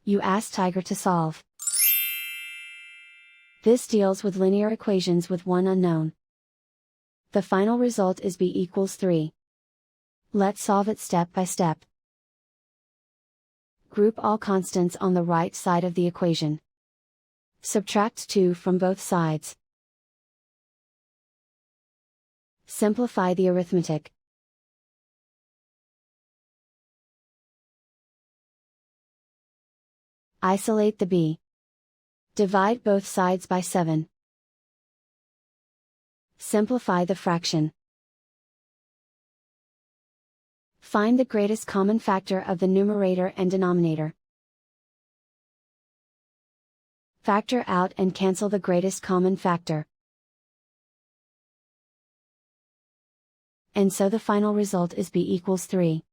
You ask Tiger to solve. This deals with linear equations with one unknown. The final result is b equals 3. Let's solve it step by step. Group all constants on the right side of the equation. Subtract 2 from both sides. Simplify the arithmetic. Isolate the b. Divide both sides by 7. Simplify the fraction. Find the greatest common factor of the numerator and denominator. Factor out and cancel the greatest common factor. And so the final result is b equals 3.